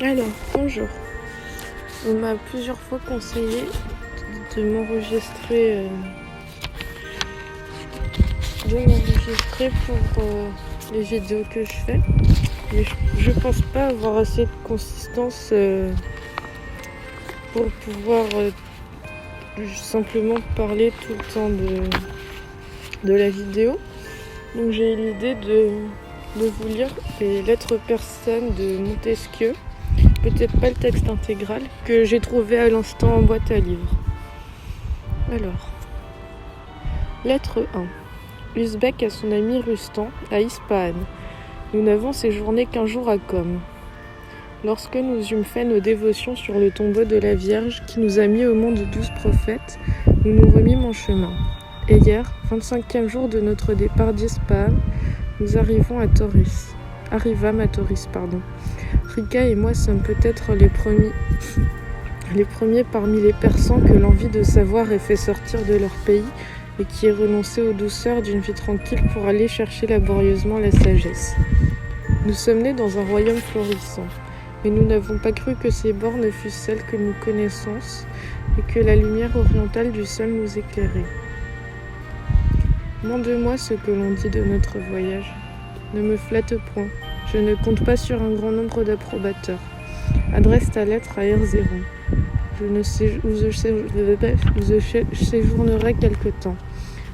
Alors, bonjour. On m'a plusieurs fois conseillé de m'enregistrer pour les vidéos que je fais. Mais je pense pas avoir assez de consistance pour pouvoir simplement parler tout le temps de la vidéo. Donc j'ai eu l'idée de vous lire les lettres persanes de Montesquieu. Peut-être pas le texte intégral, que j'ai trouvé à l'instant en boîte à livres. Alors, lettre 1. Usbek à son ami Rustan, à Ispahan. Nous n'avons séjourné qu'un jour à Qom. Lorsque nous eûmes fait nos dévotions sur le tombeau de la Vierge, qui nous a mis au monde 12 prophètes, nous nous remîmes en chemin. Et hier, 25e jour de notre départ d'Ispahan, nous arrivâmes à Tauris. Rika et moi sommes peut-être les premiers parmi les Persans que l'envie de savoir ait fait sortir de leur pays et qui aient renoncé aux douceurs d'une vie tranquille pour aller chercher laborieusement la sagesse. Nous sommes nés dans un royaume florissant, mais nous n'avons pas cru que ces bornes fussent celles que nous connaissons et que la lumière orientale du sol nous éclairait. Mande-moi ce que l'on dit de notre voyage. Ne me flatte point. Je ne compte pas sur un grand nombre d'approbateurs. Adresse ta lettre à Erzéron. Je ne sais où je séjournerai quelque temps.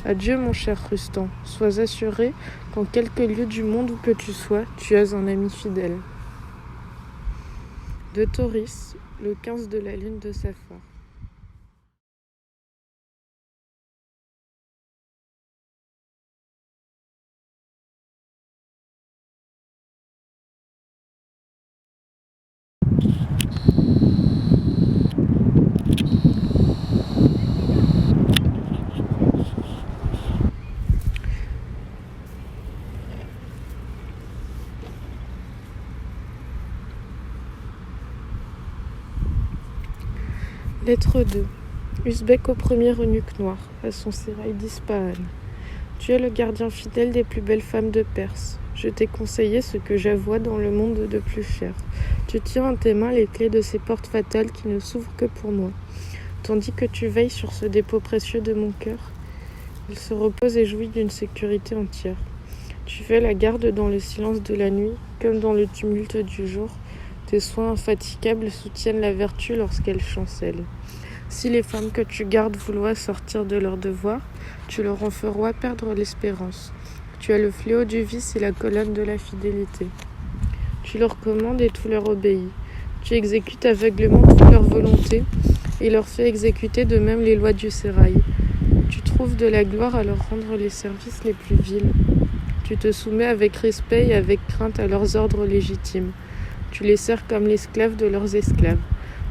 Adieu mon cher Rustan. Sois assuré qu'en quelque lieu du monde où que tu sois, tu as un ami fidèle. De Tauris, le 15 de la lune de Saphar. Lettre 2. Usbek au premier eunuque noir, à son sérail d'Ispahan. Tu es le gardien fidèle des plus belles femmes de Perse. Je t'ai conseillé ce que j'avoue dans le monde de plus cher. Tu tiens en tes mains les clés de ces portes fatales qui ne s'ouvrent que pour moi. Tandis que tu veilles sur ce dépôt précieux de mon cœur, il se repose et jouit d'une sécurité entière. Tu fais la garde dans le silence de la nuit, comme dans le tumulte du jour. Tes soins infatigables soutiennent la vertu lorsqu'elle chancelle. Si les femmes que tu gardes vouloient sortir de leur devoir, tu leur en feras perdre l'espérance. Tu as le fléau du vice et la colonne de la fidélité. Tu leur commandes et tout leur obéit. Tu exécutes aveuglément toute leur volonté et leur fais exécuter de même les lois du sérail. Tu trouves de la gloire à leur rendre les services les plus vils. Tu te soumets avec respect et avec crainte à leurs ordres légitimes. Tu les sers comme l'esclave de leurs esclaves.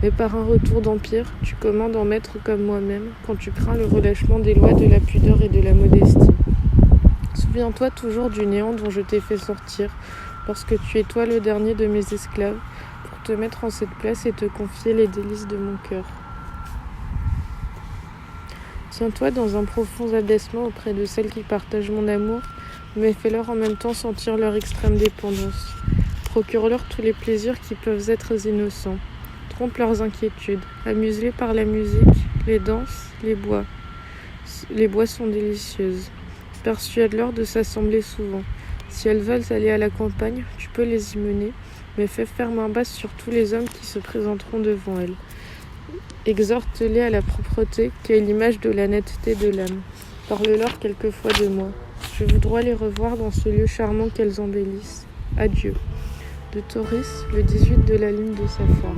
Mais par un retour d'empire, tu commandes en maître comme moi-même, quand tu crains le relâchement des lois de la pudeur et de la modestie. Souviens-toi toujours du néant dont je t'ai fait sortir, lorsque tu es toi le dernier de mes esclaves, pour te mettre en cette place et te confier les délices de mon cœur. Tiens-toi dans un profond abaissement auprès de celles qui partagent mon amour, mais fais-leur en même temps sentir leur extrême dépendance. Procure-leur tous les plaisirs qui peuvent être innocents. Trompe leurs inquiétudes. Amuse-les par la musique, les danses, les bois. Les boissons délicieuses. Persuade-leur de s'assembler souvent. Si elles veulent aller à la campagne, tu peux les y mener, mais fais faire main basse sur tous les hommes qui se présenteront devant elles. Exhorte-les à la propreté, qui est l'image de la netteté de l'âme. Parle-leur quelquefois de moi. Je voudrais les revoir dans ce lieu charmant qu'elles embellissent. Adieu. De Tauris, le 18 de la lune de Saphar.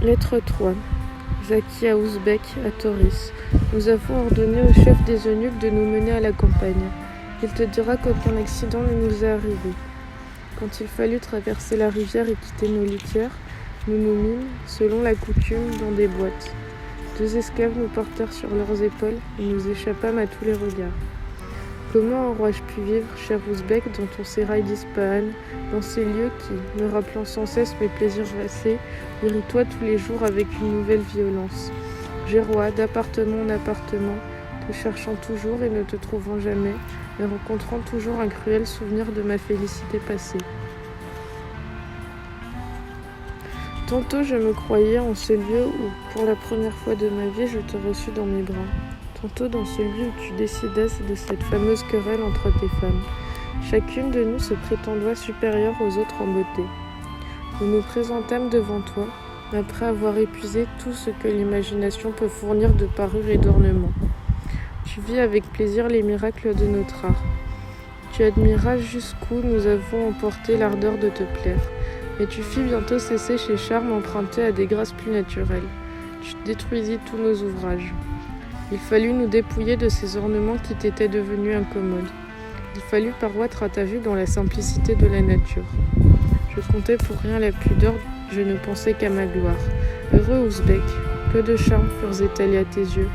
Lettre 3. Zaki à Ouzbek, à Tauris. Nous avons ordonné au chef des eunuques de nous mener à la campagne. Il te dira qu'aucun accident ne nous est arrivé. Quand il fallut traverser la rivière et quitter nos litières, nous nous mîmes, selon la coutume, dans des boîtes. 2 esclaves nous portèrent sur leurs épaules et nous échappâmes à tous les regards. Comment aurais-je pu vivre, cher Ouzbek, dans ton sérail d'Ispahan, dans ces lieux qui, me rappelant sans cesse mes plaisirs passés, irritoient tous les jours avec une nouvelle violence. J'errois d'appartement en appartement, te cherchant toujours et ne te trouvant jamais, mais rencontrant toujours un cruel souvenir de ma félicité passée. Tantôt je me croyais en ce lieu où, pour la première fois de ma vie, je te reçus dans mes bras. Tantôt dans celui où tu décidas de cette fameuse querelle entre tes femmes. Chacune de nous se prétendant supérieure aux autres en beauté. Nous nous présentâmes devant toi, après avoir épuisé tout ce que l'imagination peut fournir de parures et d'ornements. Tu vis avec plaisir les miracles de notre art. Tu admiras jusqu'où nous avons emporté l'ardeur de te plaire. Mais tu fis bientôt cesser ces charmes empruntés à des grâces plus naturelles. Tu détruisis tous nos ouvrages. Il fallut nous dépouiller de ces ornements qui t'étaient devenus incommodes. Il fallut paroître à ta vue dans la simplicité de la nature. Je comptais pour rien la pudeur, je ne pensais qu'à ma gloire. Heureux Ouzbek, que de charmes furent étalés à tes yeux.